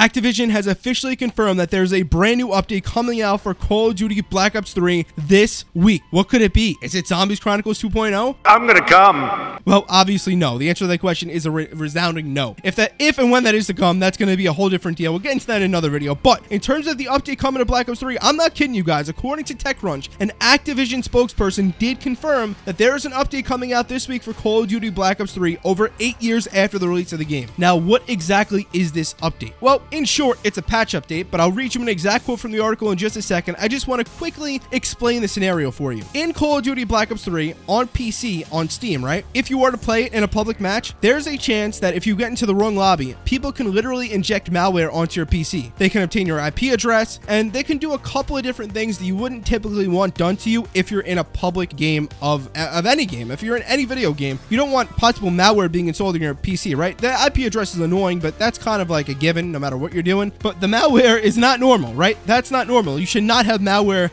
Activision has officially confirmed that there's a brand new update coming out for Call of Duty Black Ops 3 this week. What could it be? Is it Zombies Chronicles 2.0? I'm gonna come. Well, obviously no. The answer to that question is a resounding no. If and when that is to come, that's going to be a whole different deal. We'll get into that in another video. But in terms of the update coming to Black Ops 3, I'm not kidding you guys. According to TechCrunch, an Activision spokesperson did confirm that there is an update coming out this week for Call of Duty Black Ops 3 over 8 years after the release of the game. Now, what exactly is this update? Well, in short, it's a patch update, but I'll read you an exact quote from the article in just a second. I just want to quickly explain the scenario for you. In Call of Duty Black Ops 3 on PC on Steam, right? If you were to play it in a public match, there's a chance that if you get into the wrong lobby, people can literally inject malware onto your PC. They can obtain your IP address, and they can do a couple of different things that you wouldn't typically want done to you if you're in a public game of any game. If you're in any video game, you don't want possible malware being installed in your PC, right? The IP address is annoying, but that's kind of like a given no matter what you're doing. But the malware is not normal, right? That's not normal. You should not have malware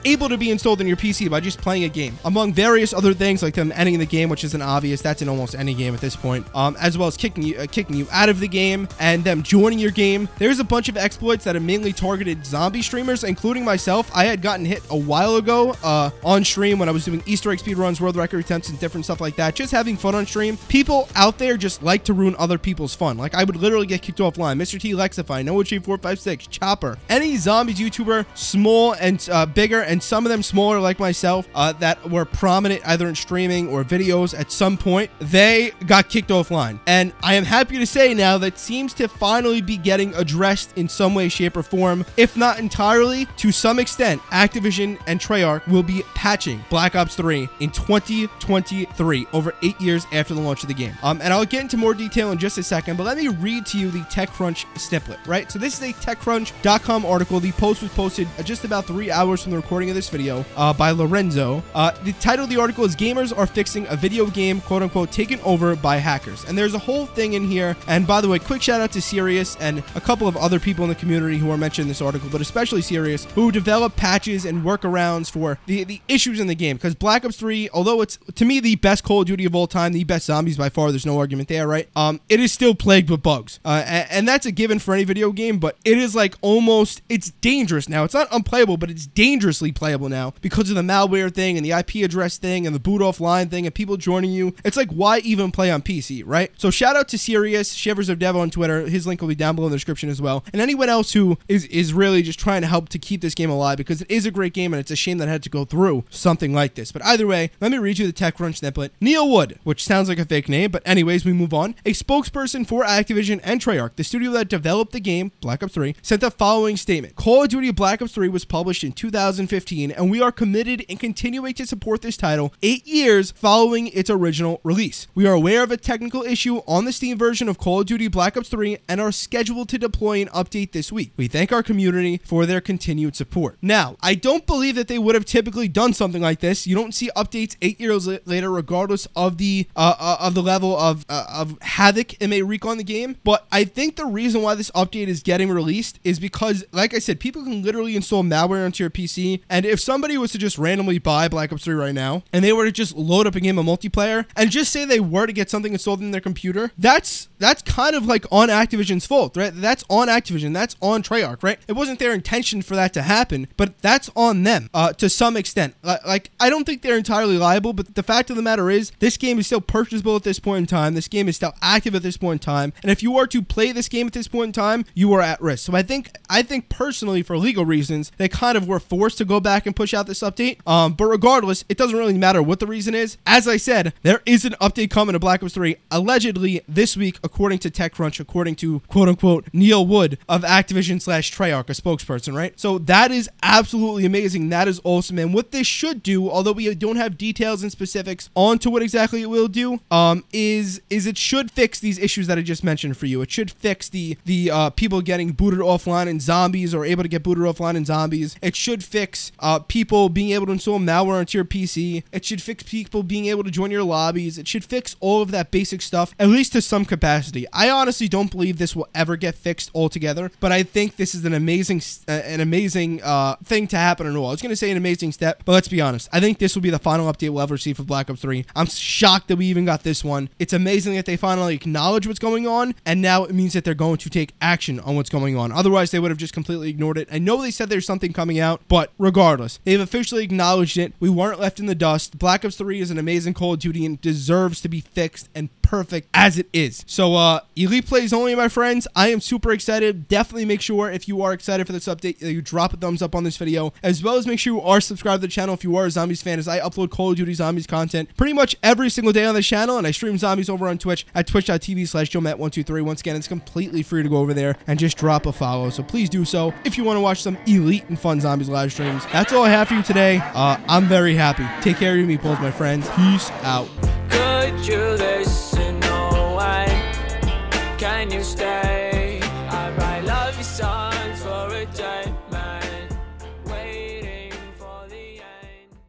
able to be installed in your PC by just playing a game. Among various other things like them ending the game, which isn't obvious. That's in almost any game at this point. As well as kicking you out of the game and them joining your game. There's a bunch of exploits that have mainly targeted zombie streamers, including myself. I had gotten hit a while ago on stream when I was doing Easter egg speedruns, world record attempts, and different stuff like that. Just having fun on stream. People out there just like to ruin other people's fun. Like, I would literally get kicked offline. Mr. T, Lexify, NoaG456, Chopper, any zombies YouTuber, small and bigger, and some of them smaller like myself, that were prominent either in streaming or videos at some point, they got kicked offline. And I am happy to say now that seems to finally be getting addressed in some way, shape, or form. If not entirely, to some extent, Activision and Treyarch will be patching Black Ops 3 in 2023, over 8 years after the launch of the game. And I'll get into more detail in just a second, but let me read to you the TechCrunch snippet, right? So this is a TechCrunch.com article. The post was posted just about 3 hours from the recording of this video by Lorenzo. The title of the article is "Gamers Are Fixing a Video Game, quote unquote, taken over by hackers." And there's a whole thing in here. And by the way, quick shout out to Sirius and a couple of other people in the community who are mentioned in this article, but especially Sirius, who develop patches and workarounds for the issues in the game. Because Black Ops 3, although it's, to me, the best Call of Duty of all time, the best zombies by far, there's no argument there, right? It is still plagued with bugs. And that's a given for any video game, but it is like almost, it's dangerous now. It's not unplayable, but it's dangerously playable now because of the malware thing and the IP address thing and the boot offline thing and people joining you. It's like, why even play on PC, right? So shout out to Sirius, Shivers of Dev on Twitter. His link will be down below in the description as well. And anyone else who is really just trying to help to keep this game alive, because it is a great game and it's a shame that it had to go through something like this. But either way, let me read you the TechCrunch snippet. Neil Wood, which sounds like a fake name, but anyways, we move on. A spokesperson for Activision and Treyarch, the studio that developed the game, Black Ops 3, sent the following statement. Call of Duty Black Ops 3 was published in 2015, and we are committed in continuing to support this title 8 years following its original release. We are aware of a technical issue on the Steam version of Call of Duty Black Ops 3 and are scheduled to deploy an update this week. We thank our community for their continued support. Now, I don't believe that they would have typically done something like this. You don't see updates 8 years later, regardless of the level of havoc it may wreak on the game. But I think the reason why this update is getting released is because, like I said, people can literally install malware onto your PC. And if somebody was to just randomly buy Black Ops 3 right now, and they were to just load up a game of multiplayer, and just say they were to get something installed in their computer, that's kind of like on Activision's fault, right? That's on Activision. That's on Treyarch, right? It wasn't their intention for that to happen, but that's on them to some extent. Like, I don't think they're entirely liable, but the fact of the matter is, this game is still purchasable at this point in time. This game is still active at this point in time. And if you are to play this game at this point in time, you are at risk. So I think personally, for legal reasons, they kind of were forced to go back and push out this update. But regardless, it doesn't really matter what the reason is. As I said, there is an update coming to Black Ops 3, allegedly this week, according to TechCrunch, according to quote-unquote Neil Wood of Activision/Treyarch, a spokesperson, right? So that is absolutely amazing. That is awesome. And what this should do, although we don't have details and specifics onto what exactly it will do, is it should fix these issues that I just mentioned for you. It should fix the people getting booted offline in zombies or able to get booted offline in zombies. It should fix people being able to install malware onto your PC. It should fix people being able to join your lobbies. It should fix all of that basic stuff, at least to some capacity. I honestly don't believe this will ever get fixed altogether, but I think this is an amazing thing to happen in all. I was going to say an amazing step, but let's be honest. I think this will be the final update we'll ever see for Black Ops 3. I'm shocked that we even got this one. It's amazing that they finally acknowledge what's going on, and now it means that they're going to take take action on what's going on. Otherwise, they would have just completely ignored it. I know they said there's something coming out, but regardless, they've officially acknowledged it. We weren't left in the dust. Black Ops 3 is an amazing Call of Duty and deserves to be fixed and perfect as it is. So, Elite plays only, my friends. I am super excited. Definitely make sure, if you are excited for this update, that you drop a thumbs up on this video, as well as make sure you are subscribed to the channel if you are a Zombies fan, as I upload Call of Duty Zombies content pretty much every single day on the channel, and I stream Zombies over on Twitch at twitch.tv/JoeMatt123. Once again, it's completely free to go over there and just drop a follow, so please do so if you want to watch some elite and fun Zombies live streams. That's all I have for you today. I'm very happy. Take care of your meatballs, my friends. Peace out. Could you listen? No, why can you stay?